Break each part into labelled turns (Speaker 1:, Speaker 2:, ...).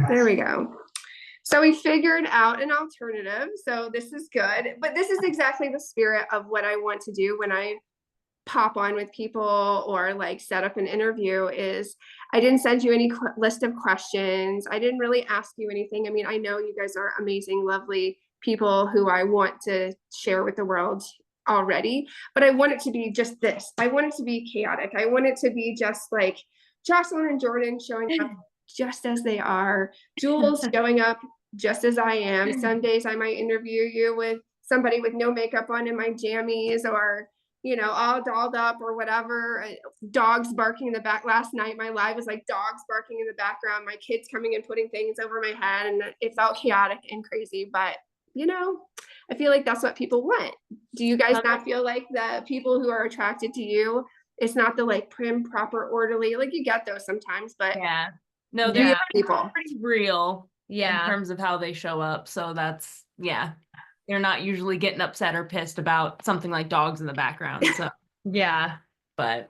Speaker 1: There we go. So we figured out an alternative. So this is good, but this is exactly the spirit of what I want to do when I pop on with people or like set up an interview. Is I didn't send you any list of questions. I didn't really ask you anything. I mean, I know you guys are amazing, lovely people who I want to share with the world already, but I want it to be just this. I want it to be chaotic. I want it to be just like Jocelyn and Jordan showing up just as they are, Jules showing up just as I am. Some days I might interview you with somebody with no makeup on in my jammies, or all dolled up or whatever. Dogs barking in the back. Last night, my live was like dogs barking in the background, my kids coming and putting things over my head, and it felt chaotic and crazy. But I feel like that's what people want. Do you guys not feel like the people who are attracted to you, it's not the like prim, proper, orderly, like you get those sometimes, but
Speaker 2: yeah, no,
Speaker 1: real
Speaker 2: they're
Speaker 1: people,
Speaker 2: pretty real in terms of how they show up. So that's, they're not usually getting upset or pissed about something like dogs in the background. So
Speaker 3: yeah,
Speaker 2: but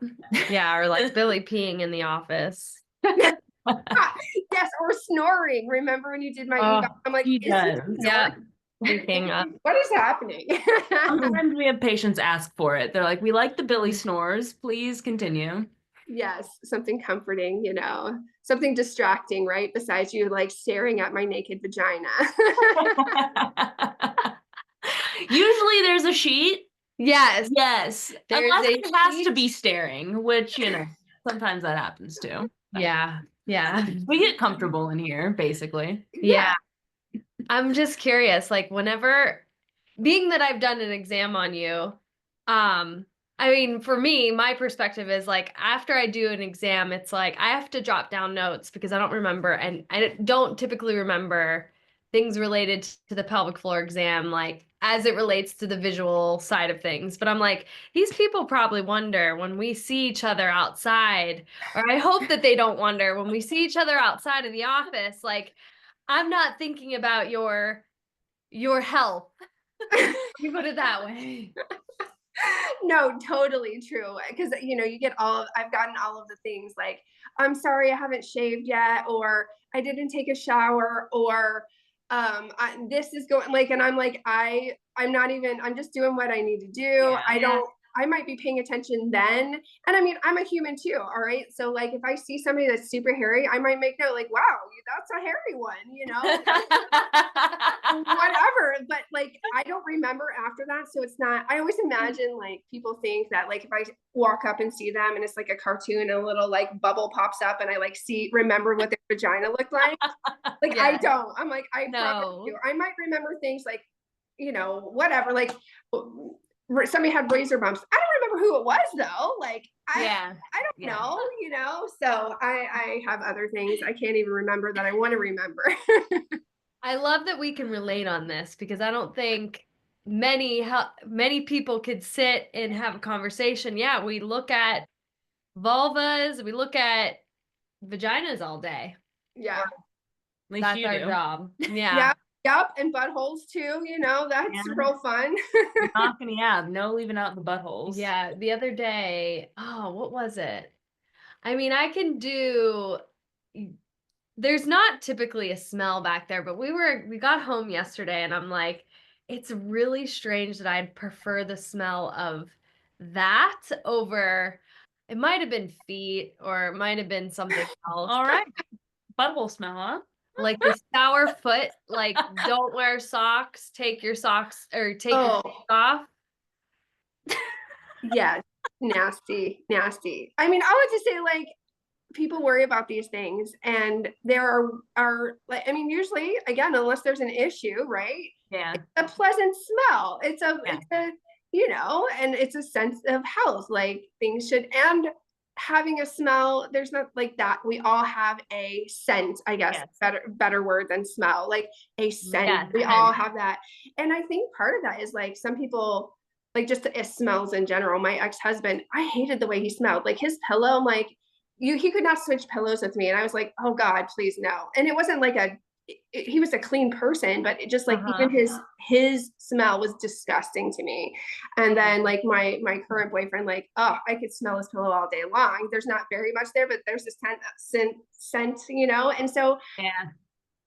Speaker 3: or like Billy peeing in the office.
Speaker 1: Yes, or snoring. Remember when you did my email? I'm like,
Speaker 2: he does.
Speaker 3: Yeah.
Speaker 1: What is happening?
Speaker 2: Sometimes we have patients ask for it. They're like, we like the Billy snores. Please continue.
Speaker 1: Yes, something comforting, something distracting, right? Besides you like staring at my naked vagina.
Speaker 2: Usually there's a sheet.
Speaker 3: Yes.
Speaker 2: Unless it has to be staring, which, sometimes that happens too.
Speaker 3: Yeah.
Speaker 2: We get comfortable in here, basically.
Speaker 3: Yeah. I'm just curious, like whenever, being that I've done an exam on you, I mean, for me, my perspective is like after I do an exam, it's like I have to jot down notes because I don't remember, and I don't typically remember things related to the pelvic floor exam, like as it relates to the visual side of things. But I'm like, these people probably wonder when we see each other outside, or I hope that they don't wonder when we see each other outside of the office, like I'm not thinking about your health. You put it that way.
Speaker 1: No, totally true. Because you get I've gotten all of the things like, I'm sorry I haven't shaved yet, or I didn't take a shower, or this is going like, and I'm like, I'm not even, I'm just doing what I need to do. I might be paying attention then. And I mean, I'm a human too. All right. So like, if I see somebody that's super hairy, I might make note like, wow, that's a hairy one, whatever. But like, I don't remember after that. So it's not, I always imagine like people think that like, if I walk up and see them and it's like a cartoon and a little like bubble pops up and I like remember what their vagina looked like. Like, I don't, I'm like, probably do. I might remember things like, whatever, like somebody had razor bumps. I don't remember who it was though. Like, I don't know, so I have other things I can't even remember that I want to remember.
Speaker 3: I love that we can relate on this because I don't think many people could sit and have a conversation. Yeah, we look at vulvas, we look at vaginas all day.
Speaker 1: Yeah.
Speaker 3: That's our job. Yeah.
Speaker 1: Yep, and buttholes too, that's real fun.
Speaker 2: No leaving out the buttholes.
Speaker 3: Yeah, the other day, what was it? I mean, there's not typically a smell back there, but we got home yesterday and I'm like, it's really strange that I'd prefer the smell of that over, it might have been feet or it might have been something else.
Speaker 2: All right. Butthole smell, huh?
Speaker 3: Like the sour foot, like don't wear socks, take your socks or take your socks off.
Speaker 1: Yeah, nasty. I mean, I would just say like people worry about these things and there are like, I mean, usually again, unless there's an issue, right?
Speaker 2: Yeah.
Speaker 1: It's a pleasant smell. It's a and it's a sense of health, like things should, and having a smell, there's not like that. We all have a scent, I guess, better word than smell, like a scent. We all have that. And I think part of that is like some people, like just it smells in general. My ex-husband, I hated the way he smelled. Like his pillow, I'm like, he could not switch pillows with me. And I was like, oh God, please no. And it wasn't like a he was a clean person, but it just like even his smell was disgusting to me. And then like my current boyfriend, like, oh, I could smell his pillow all day long. There's not very much there, but there's this scent, you know? And so,
Speaker 2: Yeah.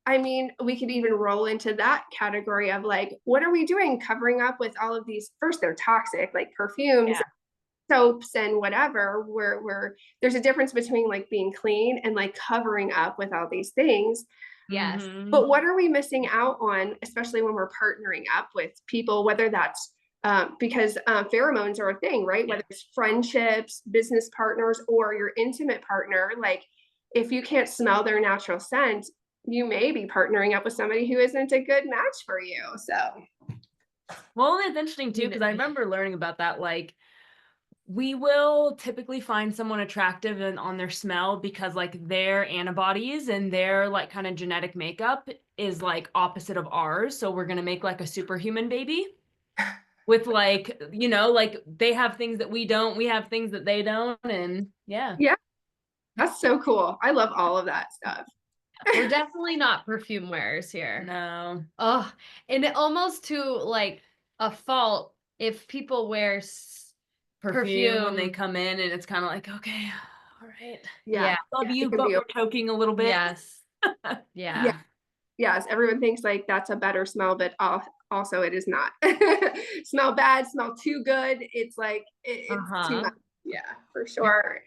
Speaker 1: I mean, we could even roll into that category of like, what are we doing covering up with all of these? First, they're toxic, like perfumes, soaps, and whatever. Where there's a difference between like being clean and like covering up with all these things.
Speaker 3: Yes.
Speaker 1: But what are we missing out on, especially when we're partnering up with people, whether that's because pheromones are a thing, right? Whether it's friendships, business partners, or your intimate partner, like if you can't smell their natural scent, you may be partnering up with somebody who isn't a good match for you. So,
Speaker 2: well, it's interesting too, because I remember learning about that. Like, we will typically find someone attractive and on their smell because like their antibodies and their like kind of genetic makeup is like opposite of ours. So we're gonna make like a superhuman baby with like, you know, like they have things that we don't, we have things that they don't, and yeah,
Speaker 1: that's so cool. I love all of that stuff.
Speaker 3: We're definitely not perfume wearers here.
Speaker 2: No.
Speaker 3: Oh, and it almost to like a fault if people wear
Speaker 2: perfume when they come in, and it's kind of like, okay, all right, love you, but we're choking a little bit.
Speaker 3: Yes.
Speaker 1: Yes, everyone thinks like that's a better smell, but also it is not. Smell bad, smell too good. It's like it's too much. Yeah, for sure.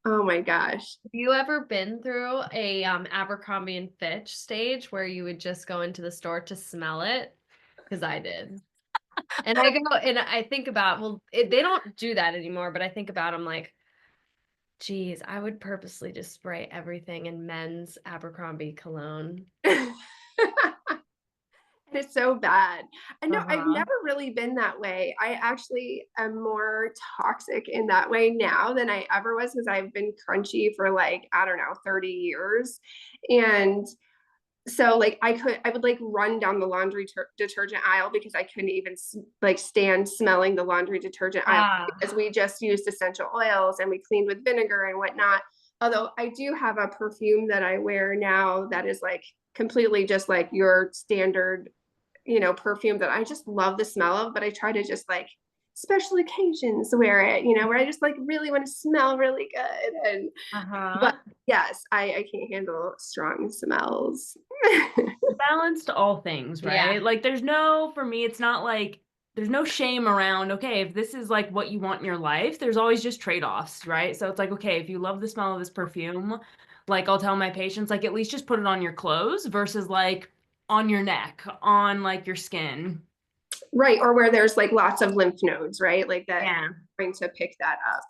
Speaker 1: Oh my gosh.
Speaker 3: Have you ever been through a Abercrombie and Fitch stage where you would just go into the store to smell it? Because I did. And I go and I think about, well, they don't do that anymore, but I think about, I'm like, geez, I would purposely just spray everything in men's Abercrombie cologne.
Speaker 1: It's so bad. I know I've never really been that way. I actually am more toxic in that way now than I ever was, because I've been crunchy for like, I don't know, 30 years. And so like I would like run down the laundry detergent aisle because I couldn't even like stand smelling the laundry detergent aisle, because we just used essential oils and we cleaned with vinegar and whatnot. Although I do have a perfume that I wear now that is like completely just like your standard, you know, perfume that I just love the smell of, but I try to just like special occasions wear it, you know, where I just like really want to smell really good. And but yes, I can't handle strong smells.
Speaker 2: Balance to all things, right? Like there's no, for me, it's not like there's no shame around, okay, if this is like what you want in your life, there's always just trade-offs, right? So it's like, okay, if you love the smell of this perfume, like I'll tell my patients, like at least just put it on your clothes versus like on your neck, on like your skin.
Speaker 1: Right. Or where there's like lots of lymph nodes, right? Like that, trying to pick that up.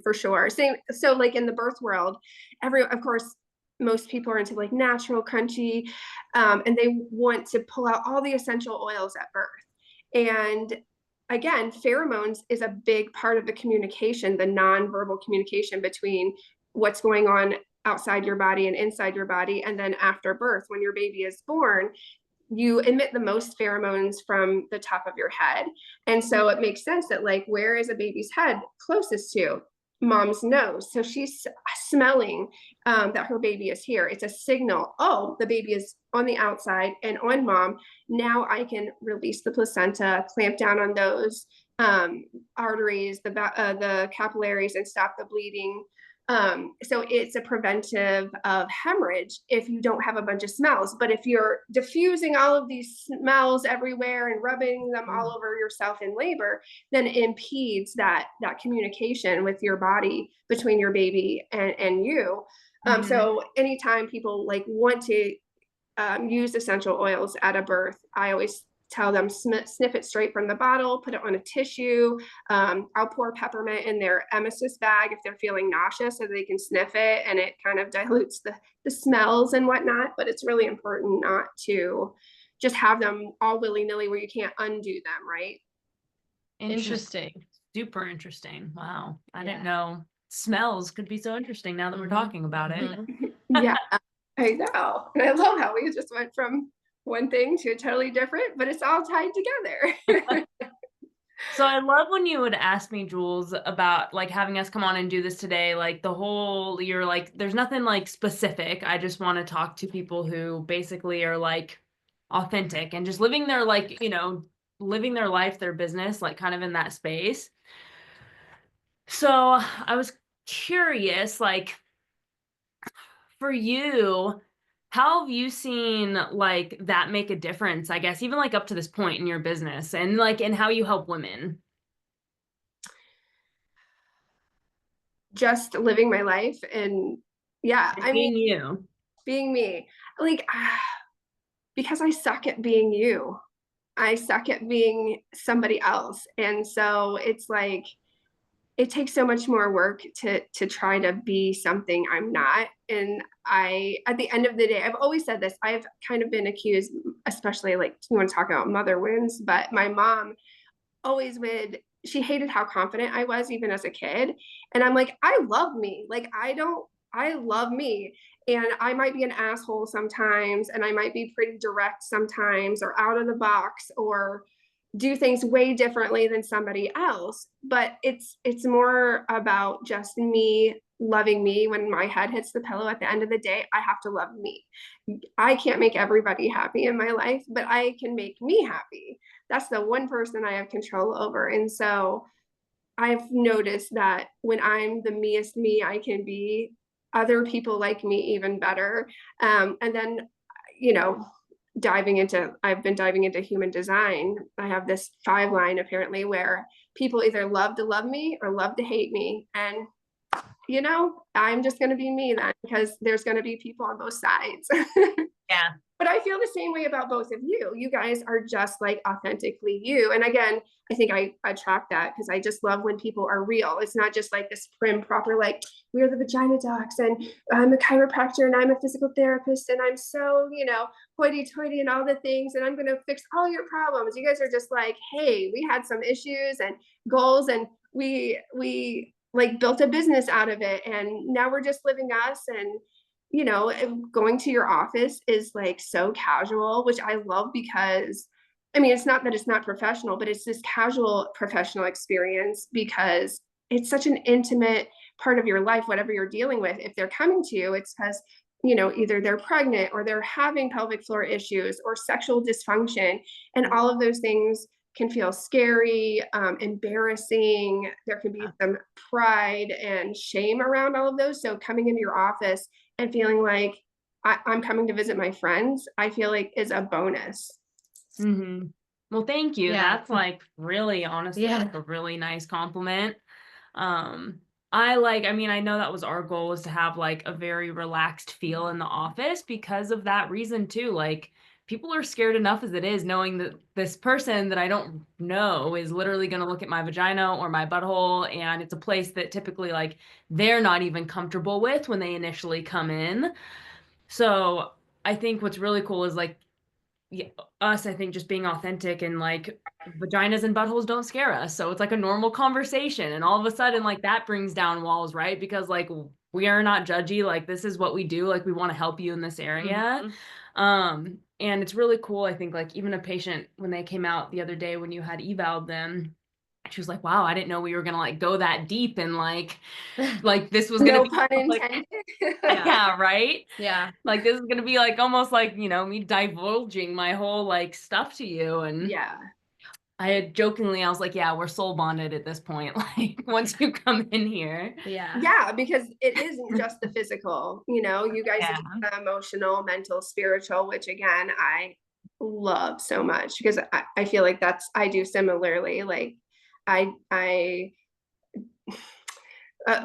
Speaker 1: For sure. Same. So like in the birth world, of course, most people are into like natural, crunchy, and they want to pull out all the essential oils at birth. And again, pheromones is a big part of the communication, the nonverbal communication between what's going on outside your body and inside your body. And then after birth, when your baby is born, you emit the most pheromones from the top of your head. And so it makes sense that like, where is a baby's head closest to? Mom's nose. So she's smelling that her baby is here. It's a signal. Oh, the baby is on the outside and on mom. Now I can release the placenta, clamp down on those arteries, the capillaries, and stop the bleeding. So it's a preventive of hemorrhage if you don't have a bunch of smells. But if you're diffusing all of these smells everywhere and rubbing them all over yourself in labor, then it impedes that communication with your body between your baby and you. So anytime people like want to use essential oils at a birth, I always tell them sniff it straight from the bottle, put it on a tissue. I'll pour peppermint in their emesis bag if they're feeling nauseous so they can sniff it, and it kind of dilutes the smells and whatnot. But it's really important not to just have them all willy-nilly where you can't undo them, right?
Speaker 3: Interesting.
Speaker 2: Super interesting. Wow. I didn't know smells could be so interesting now that we're talking about it.
Speaker 1: Yeah, I know. And I love how we just went from one thing to a totally different, but it's all tied together.
Speaker 2: So I love when you would ask me, Jules, about like having us come on and do this today. Like the whole, you're like, there's nothing like specific. I just want to talk to people who basically are like authentic and just living their like, living their life, their business, like kind of in that space. So I was curious, like for you, how have you seen like that make a difference, I guess, even like up to this point in your business and like in how you help women?
Speaker 1: Just living my life and yeah,
Speaker 2: Like
Speaker 1: I mean,
Speaker 2: being you.
Speaker 1: being me. Like, because I suck at being you. I suck at being somebody else. And so it's like it takes so much more work to try to be something I'm not. And I at the end of the day, I've always said this. I've kind of been accused, especially like you want to talk about mother wounds, but my mom always would she hated how confident I was even as a kid. And I'm like, I love me. Like I love me. And I might be an asshole sometimes, and I might be pretty direct sometimes, or out of the box, or do things way differently than somebody else. But it's more about just me loving me. When my head hits the pillow at the end of the day, I have to love me. I can't make everybody happy in my life, but I can make me happy. That's the one person I have control over. And so I've noticed that when I'm the meest me I can be, other people like me even better. And then, you know, I've been diving into human design. I have this 5 line apparently where people either love to love me or love to hate me. And, I'm just going to be me then, because there's going to be people on both sides.
Speaker 2: Yeah.
Speaker 1: But I feel the same way about both of you. You guys are just like authentically you. And again, I think I attract that because I just love when people are real. It's not just like this prim, proper, like, we're the Vagina Docs and I'm a chiropractor and I'm a physical therapist and I'm so, hoity toity and all the things and I'm going to fix all your problems. You guys are just like, hey, we had some issues and goals and we like built a business out of it. And now we're just living us. And going to your office is like so casual, which I love because I mean, it's not that it's not professional, but it's this casual professional experience because it's such an intimate part of your life, whatever you're dealing with. If they're coming to you, it's because, either they're pregnant or they're having pelvic floor issues or sexual dysfunction. And all of those things can feel scary, embarrassing. There can be some pride and shame around all of those. So coming into your office and feeling like I'm coming to visit my friends, I feel like is a bonus.
Speaker 2: Mm-hmm. Well, thank you.
Speaker 3: Yeah.
Speaker 2: That's like really honestly
Speaker 3: Yeah.
Speaker 2: like a really nice compliment. I mean, I know that was our goal, was to have like a very relaxed feel in the office because of that reason too. Like people are scared enough as it is, knowing that this person that I don't know is literally going to look at my vagina or my butthole, and it's a place that typically like they're not even comfortable with when they initially come in. So I think what's really cool is like, yeah, us, I think, just being authentic and like vaginas and buttholes don't scare us. So it's like a normal conversation. And all of a sudden, like that brings down walls, right? Because like we are not judgy. Like this is what we do. Like we want to help you in this area. And it's really cool. I think like even a patient, when they came out the other day when you had eval'd them, she was like, wow, I didn't know we were gonna like go that deep and like this was gonna
Speaker 1: No
Speaker 2: be
Speaker 1: pun
Speaker 2: like,
Speaker 1: intended.
Speaker 2: yeah, right?
Speaker 3: Yeah.
Speaker 2: Like this is gonna be like almost like, me divulging my whole like stuff to you. And
Speaker 1: Yeah.
Speaker 2: I had jokingly, I was like, yeah, we're soul bonded at this point. Like once you come in here.
Speaker 3: Yeah.
Speaker 1: Yeah, because it isn't just the physical, you guys
Speaker 2: Yeah.
Speaker 1: do the emotional, mental, spiritual, which again, I love so much because I feel like I do similarly. Like I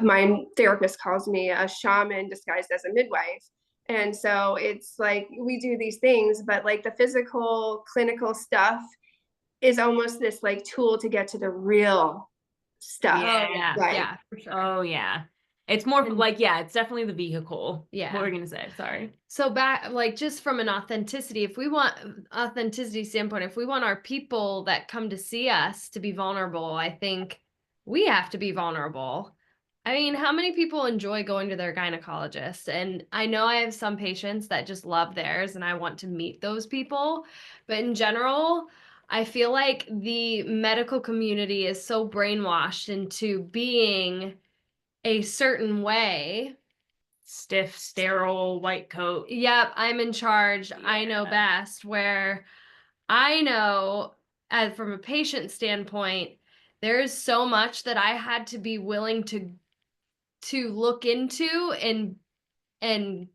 Speaker 1: my therapist calls me a shaman disguised as a midwife. And so it's like we do these things, but like the physical, clinical stuff is almost this like tool to get to the real stuff.
Speaker 2: Yeah.
Speaker 1: Like,
Speaker 3: Yeah, for sure.
Speaker 2: Oh yeah. It's more
Speaker 3: And-
Speaker 2: like, yeah, it's definitely the vehicle.
Speaker 3: Yeah.
Speaker 2: What were you gonna say? Sorry.
Speaker 3: So back, like, just from an authenticity standpoint, if we want our people that come to see us to be vulnerable, I think we have to be vulnerable. I mean, how many people enjoy going to their gynecologist? And I know I have some patients that just love theirs and I want to meet those people. But in general, I feel like the medical community is so brainwashed into being a certain way.
Speaker 2: Stiff, sterile, white coat.
Speaker 3: Yep, I'm in charge. I know best. Where I know, as from a patient standpoint, there is so much that I had to be willing to look into and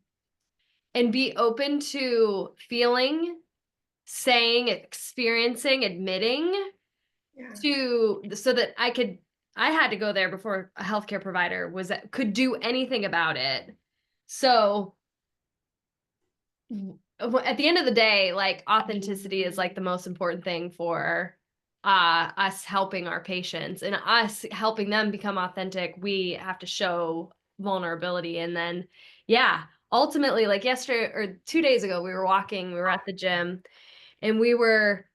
Speaker 3: be open to feeling, saying, experiencing, admitting
Speaker 1: Yeah.
Speaker 3: so that I had to go there before a healthcare provider could do anything about it. So at the end of the day, like authenticity is like the most important thing for us helping our patients and us helping them become authentic. We have to show vulnerability. And then, yeah, ultimately, like yesterday or 2 days ago, we were at the gym and we were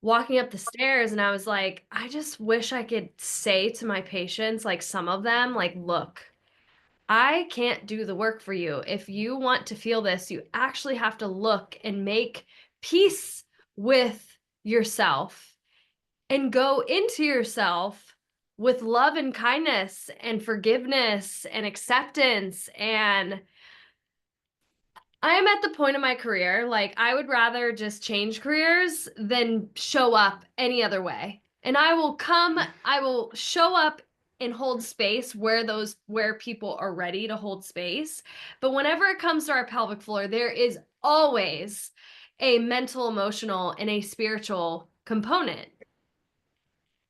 Speaker 3: walking up the stairs and I was like, I just wish I could say to my patients, like some of them, like, look, I can't do the work for you. If you want to feel this, you actually have to look and make peace with yourself and go into yourself with love and kindness and forgiveness and acceptance. And I am at the point in my career, like I would rather just change careers than show up any other way. And I will show up and hold space where people are ready to hold space. But whenever it comes to our pelvic floor, there is always a mental, emotional, and a spiritual component.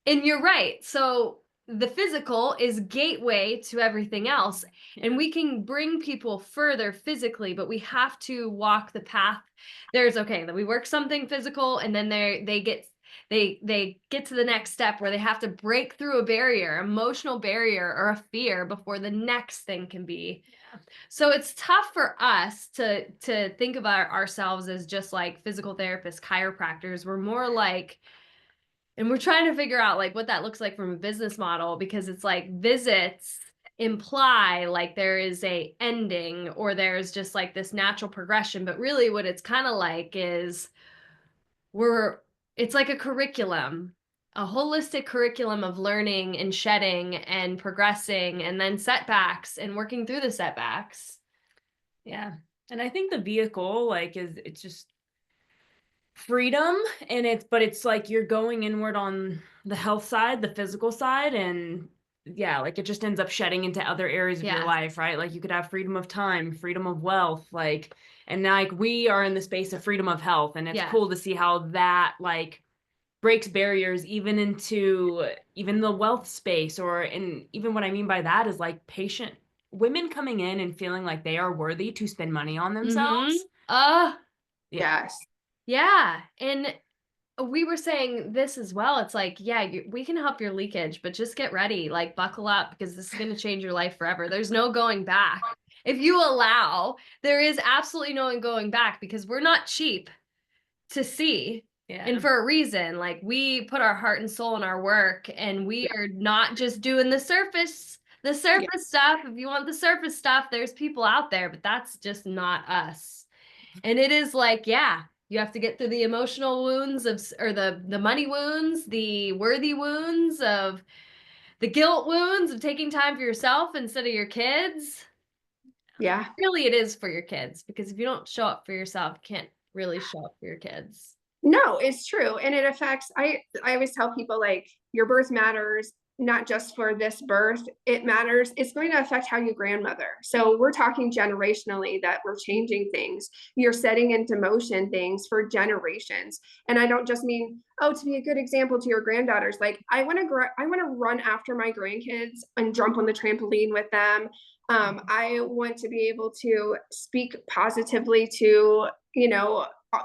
Speaker 3: And you're right. So the physical is gateway to everything else. And we can bring people further physically, but we have to walk the path. That we work something physical and then they get to the next step where they have to break through a barrier, emotional barrier or a fear before the next thing can be. So it's tough for us to think about ourselves as just like physical therapists, chiropractors. We're more like, and we're trying to figure out like what that looks like from a business model, because it's like visits imply like there is a ending or there's just like this natural progression. But really what it's kind of like is it's like a curriculum, a holistic curriculum of learning and shedding and progressing and then setbacks and working through the setbacks.
Speaker 2: Yeah. And I think the vehicle it's just freedom, and it's like you're going inward on the health side, the physical side, and yeah, like it just ends up shedding into other areas of your life, right? Like you could have freedom of time, freedom of wealth, and like we are in the space of freedom of health, and it's cool to see how that like breaks barriers even into even the wealth space. And even what I mean by that is like patient women coming in and feeling like they are worthy to spend money on themselves.
Speaker 1: Yes.
Speaker 3: Yeah. And we were saying this as well. It's like, yeah, we can help your leakage, but just get ready, like buckle up, because this is going to change your life forever. There's no going back. If you allow, there is absolutely no going back, because we're not cheap to see. Yeah. And for a reason, like we put our heart and soul in our work, and we are not just doing the surface stuff. If you want the surface stuff, there's people out there, but that's just not us. And it is like, yeah, you have to get through the emotional wounds or the money wounds, the worthy wounds of the guilt wounds of taking time for yourself instead of your kids.
Speaker 1: Yeah.
Speaker 3: Really, it is for your kids, because if you don't show up for yourself, you can't really show up for your kids.
Speaker 1: No, it's true. And it affects, I always tell people like your birth matters, not just for this birth. It matters. It's going to affect how you grandmother. So we're talking generationally that we're changing things. You're setting into motion things for generations. And I don't just mean, oh, to be a good example to your granddaughters. Like I want to run after my grandkids and jump on the trampoline with them. I want to be able to speak positively to,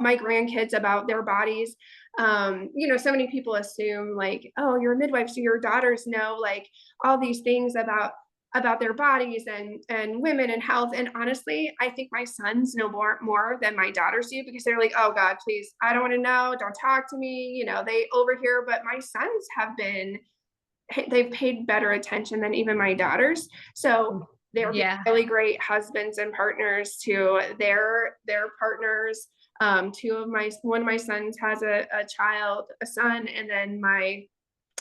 Speaker 1: my grandkids about their bodies. So many people assume like, oh, you're a midwife, so your daughters know like all these things about their bodies and women and health. And honestly, I think my sons know more than my daughters do, because they're like, oh God, please, I don't want to know, don't talk to me, they overhear. But my sons they've paid better attention than even my daughters. So They're
Speaker 3: Yeah.
Speaker 1: really great husbands and partners to their partners. One of my sons has a son, and then my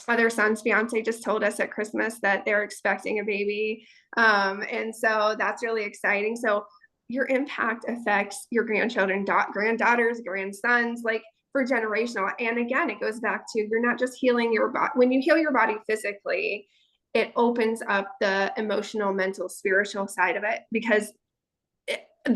Speaker 1: other son's fiance just told us at Christmas that they're expecting a baby. And so that's really exciting. So your impact affects your grandchildren, granddaughters, grandsons, like for generational. And again, it goes back to, you're not just healing your body. When you heal your body physically, it opens up the emotional, mental, spiritual side of it, because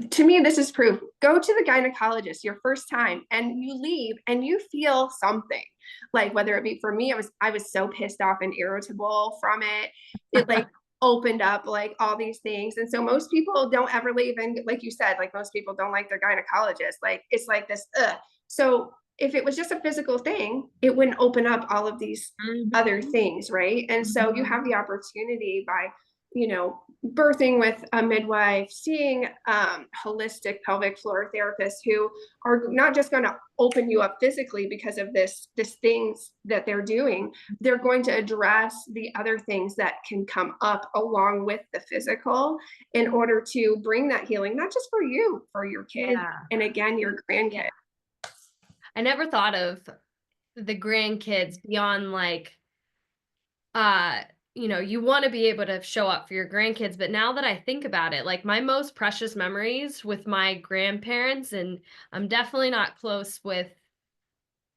Speaker 1: to me, this is proof. Go to the gynecologist your first time and you leave and you feel something. Like, whether it be, for me, I was so pissed off and irritable from it. It like opened up like all these things. And so most people don't ever leave. And like you said, like most people don't like their gynecologist. Like it's like this, ugh. So if it was just a physical thing, it wouldn't open up all of these other things, right? And so you have the opportunity by, birthing with a midwife, seeing holistic pelvic floor therapists who are not just going to open you up physically because of this things that they're doing. They're going to address the other things that can come up along with the physical in order to bring that healing, not just for you, for your kids, and again, your grandkids.
Speaker 3: I never thought of the grandkids beyond like, you want to be able to show up for your grandkids. But now that I think about it, like my most precious memories with my grandparents, and I'm definitely not close with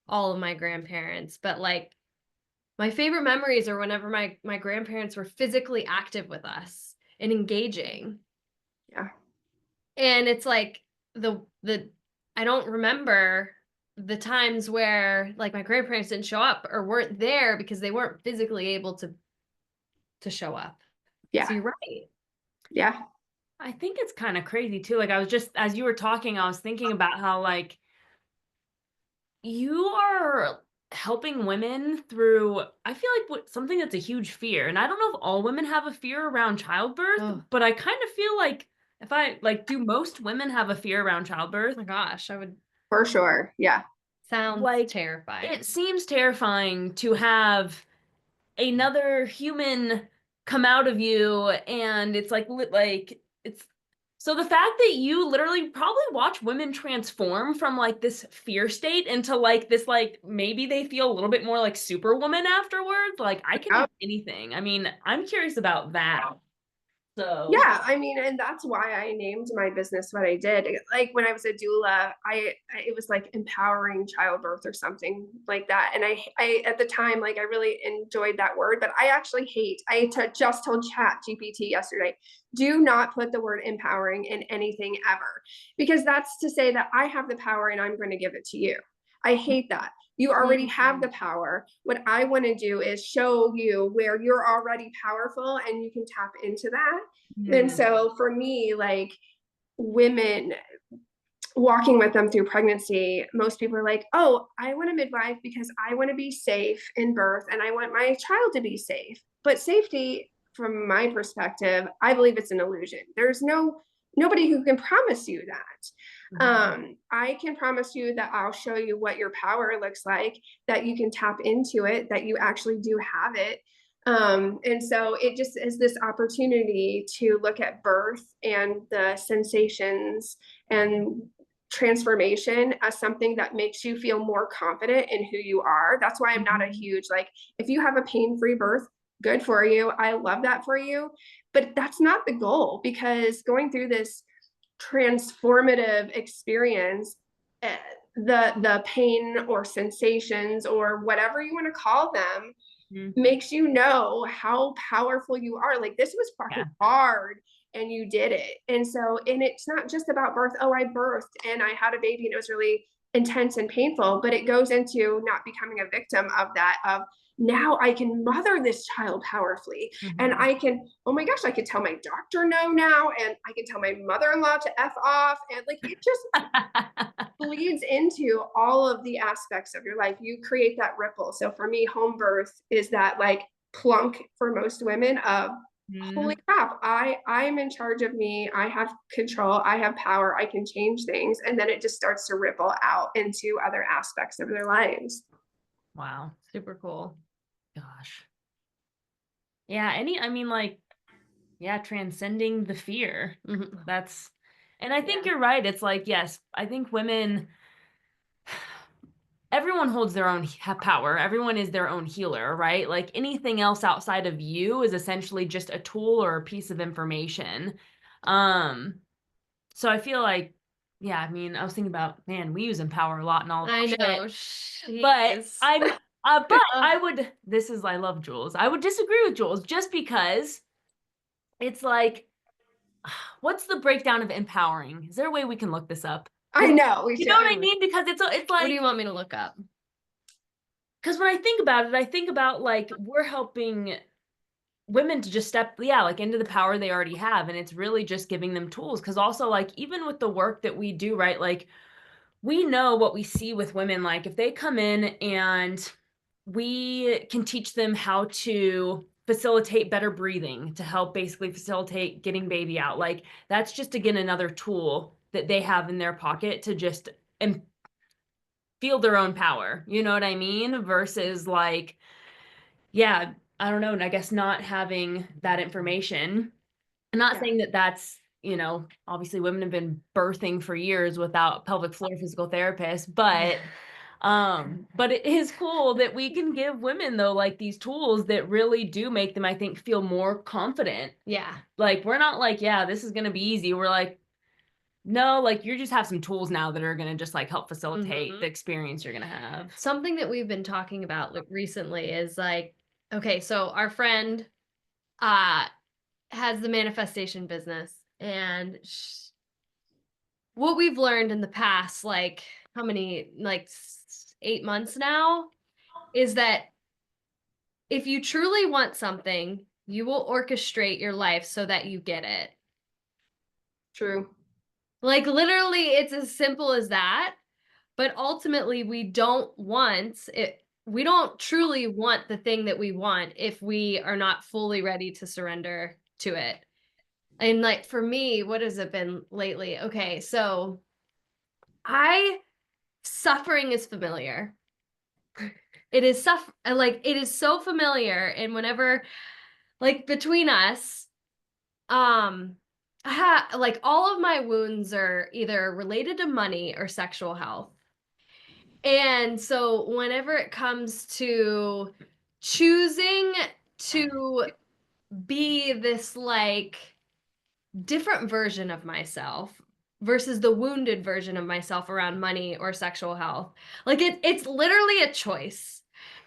Speaker 3: all of my grandparents, but like my favorite memories are whenever my grandparents were physically active with us and engaging.
Speaker 1: Yeah.
Speaker 3: And it's like I don't remember the times where like my grandparents didn't show up or weren't there because they weren't physically able to show up.
Speaker 1: Yeah.
Speaker 3: So you're right.
Speaker 1: Yeah.
Speaker 2: I think it's kind of crazy too. Like I was just, as you were talking, I was thinking about how like you are helping women through, I feel like something that's a huge fear. And I don't know if all women have a fear around childbirth, but I kind of feel like if I like, do most women have a fear around childbirth?
Speaker 3: Oh my gosh, I would.
Speaker 1: For sure. Yeah.
Speaker 3: Sounds
Speaker 2: like
Speaker 3: terrifying.
Speaker 2: It seems terrifying to have another human come out of you, and it's like it's so the fact that you literally probably watch women transform from like this fear state into like this, like maybe they feel a little bit more like superwoman afterwards. Like I can do anything. I mean, I'm curious about that. So
Speaker 1: yeah, I mean, and that's why I named my business what I did. Like when I was a doula, it was like empowering childbirth or something like that. And I at the time, like I really enjoyed that word, but I actually just told Chat GPT yesterday, do not put the word empowering in anything ever, because that's to say that I have the power and I'm going to give it to you. I hate that. You already have the power. What I want to do is show you where you're already powerful and you can tap into that. And so for me, like women, walking with them through pregnancy, most people are like, oh, I want a midwife because I want to be safe in birth and I want my child to be safe. But safety, from my perspective, I believe it's an illusion. There's nobody who can promise you that. I can promise you that I'll show you what your power looks like, that you can tap into it, that you actually do have it. And so it just is this opportunity to look at birth and the sensations and transformation as something that makes you feel more confident in who you are. That's why I'm not a huge, like, if you have a pain-free birth, good for you. I love that for you. But that's not the goal, because going through this transformative experience, the pain or sensations or whatever you want to call them makes you know how powerful you are. Like, this was fucking hard and you did it. And so, and it's not just about birth. Oh, I birthed and I had a baby and it was really intense and painful, but it goes into not becoming a victim of that, of now I can mother this child powerfully. And I can, oh my gosh, I could tell my doctor no now, and I can tell my mother-in-law to F off. And like, it just bleeds into all of the aspects of your life. You create that ripple. So for me, home birth is that like plunk for most women of, holy crap, I'm in charge of me. I have control. I have power. I can change things. And then it just starts to ripple out into other aspects of their lives.
Speaker 2: Wow. Super cool. Gosh. Yeah. I mean, like, transcending the fear.
Speaker 3: Mhm.
Speaker 2: That's, and I think you're right. It's like, yes, I think women, everyone holds their own power. Everyone is their own healer, right? Like anything else outside of you is essentially just a tool or a piece of information. So I feel like, yeah, I mean, I was thinking about, man, we use empower a lot and all of
Speaker 3: I know.
Speaker 2: shit, but I love Jules. I would disagree with Jules just because it's like, what's the breakdown of empowering? Is there a way we can look this up?
Speaker 1: I know. We
Speaker 2: You
Speaker 1: should.
Speaker 2: know what I mean? Because it's
Speaker 3: What do
Speaker 2: like,
Speaker 3: you want me to look up?
Speaker 2: because when I think about it, I think about like we're helping women to just step, like into the power they already have. And it's really just giving them tools. Because also, like, even with the work that we do, right? Like, we know what we see with women. Like, if they come in and we can teach them how to facilitate better breathing to help basically facilitate getting baby out, like, that's just, again, another tool that they have in their pocket to just feel their own power. You know what I mean? Versus like, yeah, I don't know. And I guess not having that information. I'm not saying that that's, obviously women have been birthing for years without pelvic floor physical therapists, but it is cool that we can give women though, like these tools that really do make them, I think, feel more confident.
Speaker 3: Yeah.
Speaker 2: Like, we're not like, yeah, this is going to be easy. We're like, no, like you just have some tools now that are going to just like help facilitate the experience you're going to have.
Speaker 3: Something that we've been talking about recently is like, okay, so our friend has the manifestation business, and what we've learned in the past, like how many, like 8 months now, is that if you truly want something, you will orchestrate your life so that you get it.
Speaker 1: True.
Speaker 3: Like literally, it's as simple as that. But ultimately, we don't truly want the thing that we want if we are not fully ready to surrender to it. And like for me, what has it been lately? Okay, so suffering is familiar. It is it is so familiar. And whenever, like between us, like all of my wounds are either related to money or sexual health. And so whenever it comes to choosing to be this like different version of myself versus the wounded version of myself around money or sexual health, like it's literally a choice.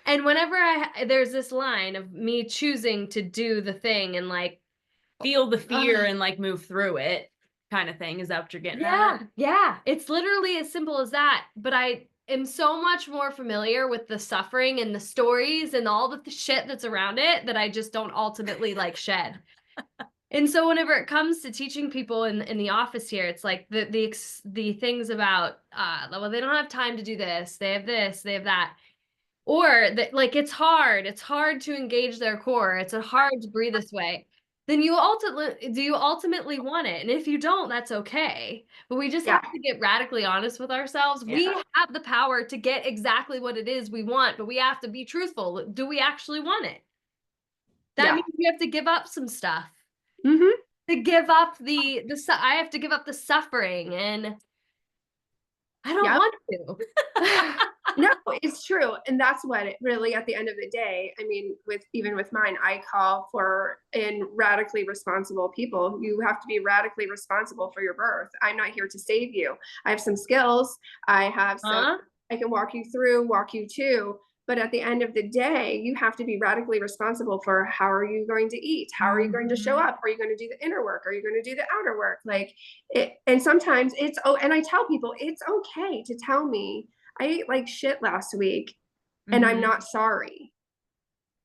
Speaker 3: And whenever there's this line of me choosing to do the thing and like
Speaker 2: feel the fear and like move through it kind of thing. Is that what you're getting at?
Speaker 3: Yeah. It's literally as simple as that. But I am so much more familiar with the suffering and the stories and all the shit that's around it that I just don't ultimately like shed. And so whenever it comes to teaching people in the office here, it's like the things about, well, they don't have time to do this, they have that. Or that, like, it's hard to engage their core. It's hard to breathe this way. Then do you ultimately want it? And if you don't, that's okay. But we just have to get radically honest with ourselves. We have the power to get exactly what it is we want, but we have to be truthful. Do we actually want it? That means we have to give up some stuff. To give up I have to give up the suffering, and I don't want to.
Speaker 1: No, it's true. And that's what it really, at the end of the day, I mean, even with mine, I call for in radically responsible people. You have to be radically responsible for your birth. I'm not here to save you. I have some skills. I have some, I can walk you to, but at the end of the day, you have to be radically responsible for how are you going to eat? How are you going to show up? Are you going to do the inner work? Are you going to do the outer work? Like it, and sometimes and I tell people it's okay to tell me I ate like shit last week and I'm not sorry.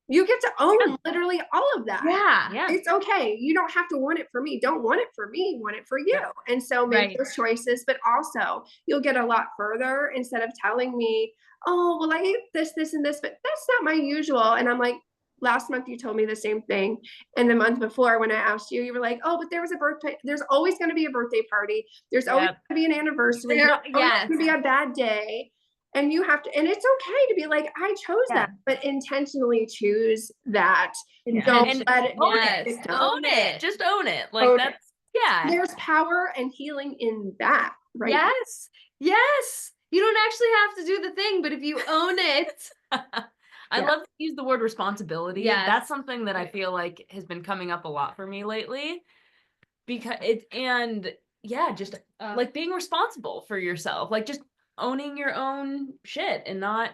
Speaker 1: You get to own literally all of that.
Speaker 3: Yeah.
Speaker 1: It's okay. You don't have to want it for me. Don't want it for me. Want it for you. And so make those choices, but also you'll get a lot further instead of telling me, oh, well, I ate this, this, and this, but that's not my usual. And I'm like, last month you told me the same thing. And the month before when I asked you, you were like, oh, but there was a birthday. There's always going to be a birthday party. There's always going to be an anniversary. There's always going to be a bad day. And you have to, and it's okay to be like, I chose
Speaker 2: Yeah.
Speaker 1: that, but intentionally choose that.
Speaker 2: Yeah.
Speaker 1: Don't
Speaker 2: And
Speaker 1: let it
Speaker 2: own
Speaker 3: Yes.
Speaker 2: it.
Speaker 1: Don't.
Speaker 2: Own it. Just own it. Like
Speaker 1: Own it.
Speaker 2: that's yeah.
Speaker 1: There's power and healing in that, right?
Speaker 3: Yes. Yes. You don't actually have to do the thing, but if you own it.
Speaker 2: I love to use the word responsibility.
Speaker 3: Yes.
Speaker 2: That's something that I feel like has been coming up a lot for me lately. Because just like being responsible for yourself, like just owning your own shit and not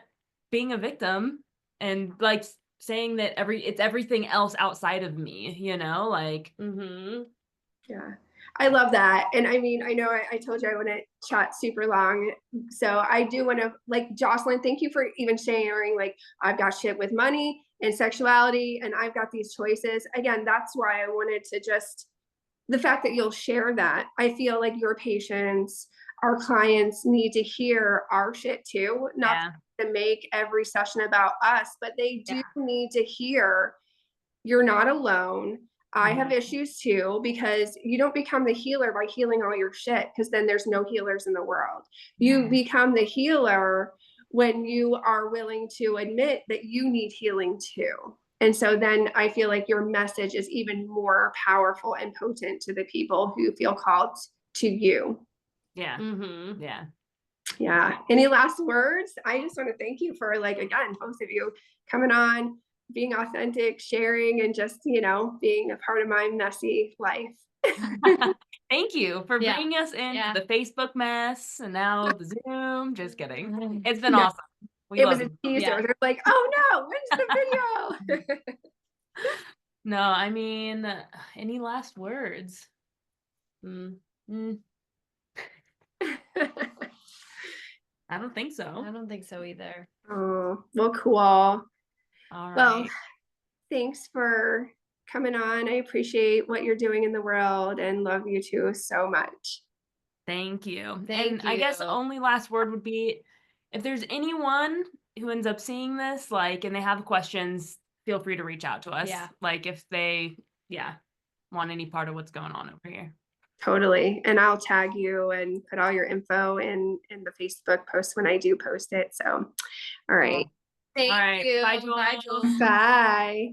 Speaker 2: being a victim and like saying that it's everything else outside of me, like
Speaker 1: Yeah, I love that. And I mean, I know I told you I want to chat super long. So I do want to, like, Jocelyn, thank you for even sharing, like, I've got shit with money and sexuality and I've got these choices. Again, that's why I wanted to just, the fact that you'll share that, I feel like your patients, our clients need to hear our shit too, not to make every session about us, but they do need to hear you're not alone. I have issues too, because you don't become the healer by healing all your shit, because then there's no healers in the world. You become the healer when you are willing to admit that you need healing too. And so then I feel like your message is even more powerful and potent to the people who feel called to you.
Speaker 2: Yeah.
Speaker 3: Mm-hmm.
Speaker 2: Yeah.
Speaker 1: Yeah. Any last words? I just want to thank you for, like, again, both of you coming on, being authentic, sharing, and just, being a part of my messy life.
Speaker 2: Thank you for bringing us into the Facebook mess and now the Zoom. Just kidding. It's been awesome.
Speaker 1: It was a teaser. They're like, oh no, when's the video?
Speaker 2: No, I mean, any last words? I don't think so.
Speaker 3: I don't think so either.
Speaker 1: Oh, well, cool.
Speaker 2: All right.
Speaker 1: Well, thanks for coming on. I appreciate what you're doing in the world and love you too so much.
Speaker 2: Thank you.
Speaker 3: Thank you.
Speaker 2: I guess only last word would be, if there's anyone who ends up seeing this, like, and they have questions, feel free to reach out to us.
Speaker 3: Yeah.
Speaker 2: Like if they, want any part of what's going on over here.
Speaker 1: Totally. And I'll tag you and put all your info in the Facebook post when I do post it. So, all right.
Speaker 3: Thank you.
Speaker 2: Bye, Joel.
Speaker 3: Bye, Joel.
Speaker 1: Bye.